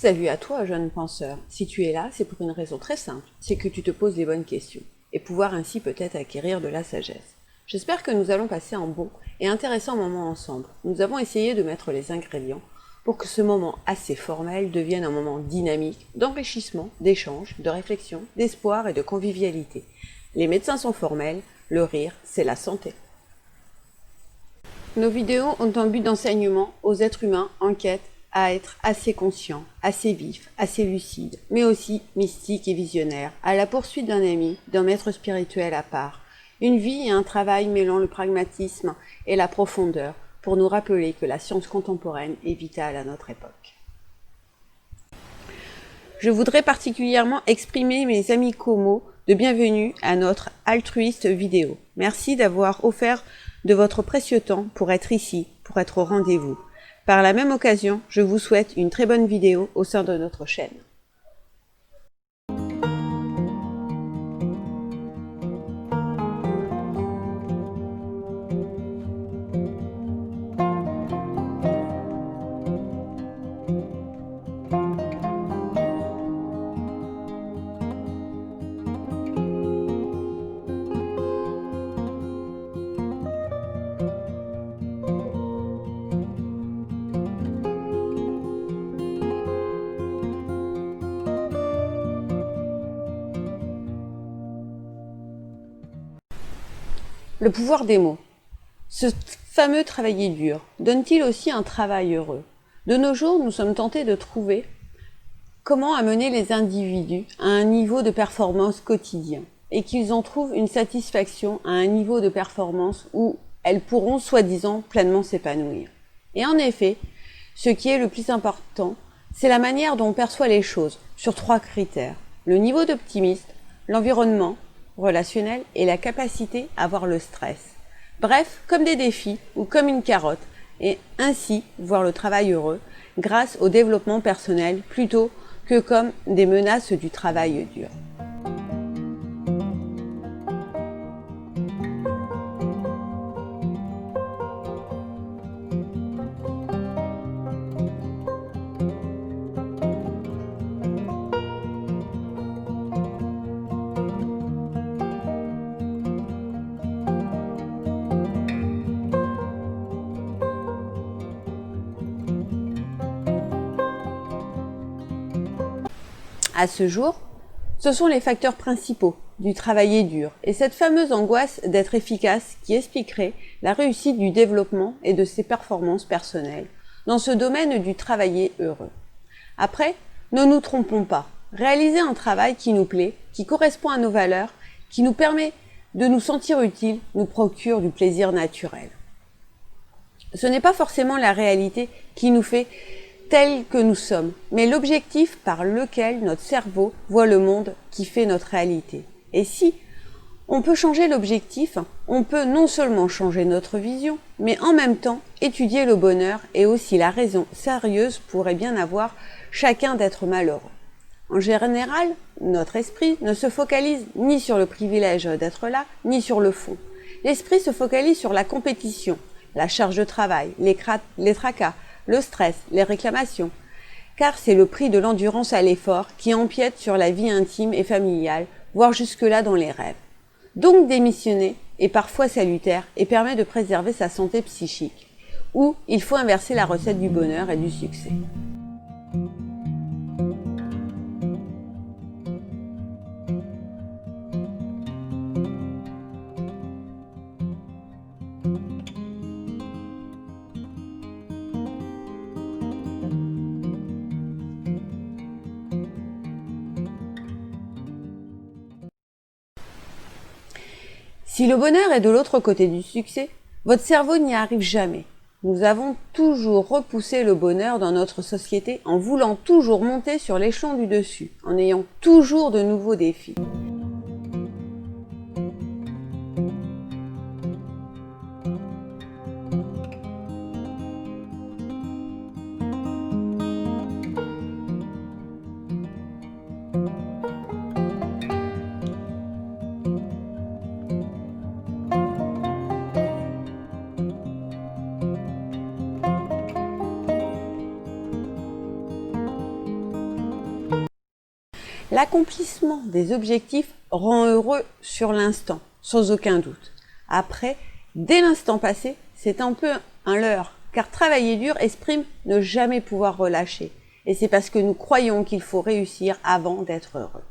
Salut à toi, jeune penseur. Si tu es là, c'est pour une raison très simple, c'est que tu te poses les bonnes questions, et pouvoir ainsi peut-être acquérir de la sagesse. J'espère que nous allons passer un bon et intéressant moment ensemble. Nous avons essayé de mettre les ingrédients pour que ce moment assez formel devienne un moment dynamique, d'enrichissement, d'échange, de réflexion, d'espoir et de convivialité. Les médecins sont formels, le rire, c'est la santé. Nos vidéos ont un but d'enseignement aux êtres humains en quête à être assez conscients, assez vifs, assez lucides, mais aussi mystiques et visionnaires, à la poursuite d'un ami, d'un maître spirituel à part. Une vie et un travail mêlant le pragmatisme et la profondeur pour nous rappeler que la science contemporaine est vitale à notre époque. Je voudrais particulièrement exprimer mes amicaux mots de bienvenue à notre altruiste vidéo. Merci d'avoir offert de votre précieux temps pour être ici, pour être au rendez-vous. Par la même occasion, je vous souhaite une très bonne vidéo au sein de notre chaîne. Le pouvoir des mots. Ce fameux travailler dur donne-t-il aussi un travail heureux? De nos jours, nous sommes tentés de trouver comment amener les individus à un niveau de performance quotidien et qu'ils en trouvent une satisfaction à un niveau de performance où elles pourront soi-disant pleinement s'épanouir. Et en effet, ce qui est le plus important, c'est la manière dont on perçoit les choses sur 3 critères. Le niveau d'optimisme, l'environnement relationnel et la capacité à voir le stress. Bref, comme des défis ou comme une carotte, et ainsi voir le travail heureux grâce au développement personnel plutôt que comme des menaces du travail dur. À ce jour, ce sont les facteurs principaux du travailler dur et cette fameuse angoisse d'être efficace qui expliquerait la réussite du développement et de ses performances personnelles dans ce domaine du travailler heureux. Après, ne nous trompons pas, réaliser un travail qui nous plaît, qui correspond à nos valeurs, qui nous permet de nous sentir utiles, nous procure du plaisir naturel. Ce n'est pas forcément la réalité qui nous fait tels que nous sommes, mais l'objectif par lequel notre cerveau voit le monde qui fait notre réalité. Et si on peut changer l'objectif, on peut non seulement changer notre vision, mais en même temps étudier le bonheur et aussi la raison sérieuse pourrait bien avoir chacun d'être malheureux. En général, notre esprit ne se focalise ni sur le privilège d'être là, ni sur le fond. L'esprit se focalise sur la compétition, la charge de travail, les tracas, le stress, les réclamations, car c'est le prix de l'endurance à l'effort qui empiète sur la vie intime et familiale, voire jusque-là dans les rêves. Donc démissionner est parfois salutaire et permet de préserver sa santé psychique, où il faut inverser la recette du bonheur et du succès. Si le bonheur est de l'autre côté du succès, votre cerveau n'y arrive jamais. Nous avons toujours repoussé le bonheur dans notre société en voulant toujours monter sur l'échelon du dessus, en ayant toujours de nouveaux défis. L'accomplissement des objectifs rend heureux sur l'instant, sans aucun doute. Après, dès l'instant passé, c'est un peu un leurre, car travailler dur exprime ne jamais pouvoir relâcher. Et c'est parce que nous croyons qu'il faut réussir avant d'être heureux.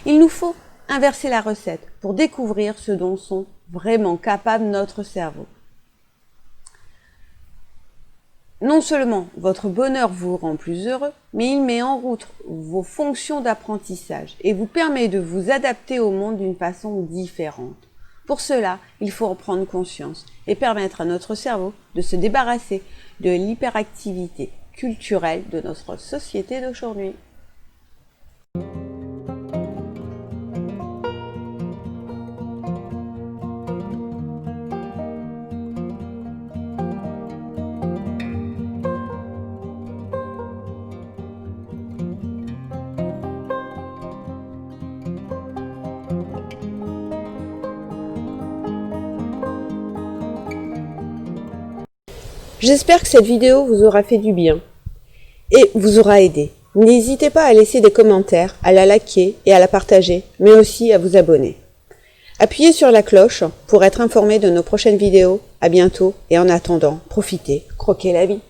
Il nous faut inverser la recette pour découvrir ce dont sont vraiment capables notre cerveau. Non seulement votre bonheur vous rend plus heureux, mais il met en route vos fonctions d'apprentissage et vous permet de vous adapter au monde d'une façon différente. Pour cela, il faut en prendre conscience et permettre à notre cerveau de se débarrasser de l'hyperactivité culturelle de notre société d'aujourd'hui. J'espère que cette vidéo vous aura fait du bien et vous aura aidé. N'hésitez pas à laisser des commentaires, à la liker et à la partager, mais aussi à vous abonner. Appuyez sur la cloche pour être informé de nos prochaines vidéos. À bientôt et en attendant, profitez, croquez la vie.